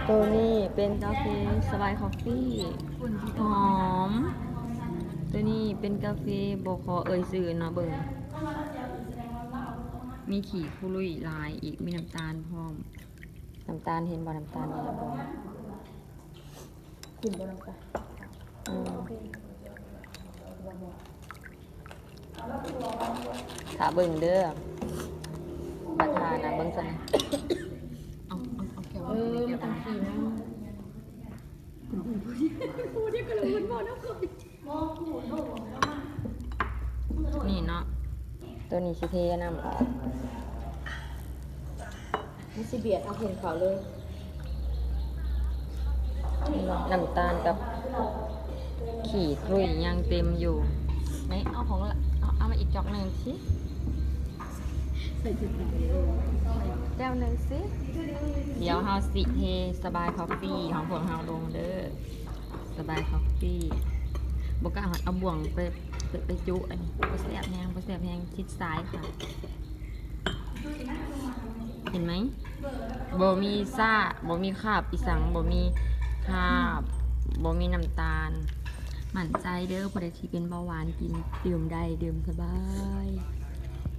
ตัวนี้เป็นกาแฟสบายคอฟฟี่หอมตัวนี้เป็นกาแฟบขอเอ่ยสื่อเนาะเบิ่งมีขี่คุรุยลายอีกมีน้ำตาลพร้อมน้ำตาลเห็นบ่น้ำตาลเนี่ยเบิ่ง กินบ่ลงไป อืมถ้าเบิ่งเด้อประธานนะเบิ่งซะนะเอาแก้ว มันต้องขี่นะ นี่เนาะตัวนี้สิเทน้ำออก มันสิเบียดเอาเห็นเขาเลย น้ำตาลกับขี่กลุยยังเต็มอยู่ไหนเอาของละเอามาอีกจอกหนึ่งสิ ใส่จุดไหน แก้วหนึ่งสิเดี๋ยวเฮาสิเทสบายคอฟฟี่ของพวกเฮาลงเด้อสบายคอฟฟี่บกล้าเอาบ่วงไปจุอันนี้บ่แซ่บแฮงชิดซ้ายค่ะ เห็นไหมบ่มีซ่าบ่มีคราบอีสังบ่มีคราบบ่มีน้ำตาลมั่นใจเด้อผู้ใดที่เป็นเบาหวานกินดื่มได้ดื่มสบาย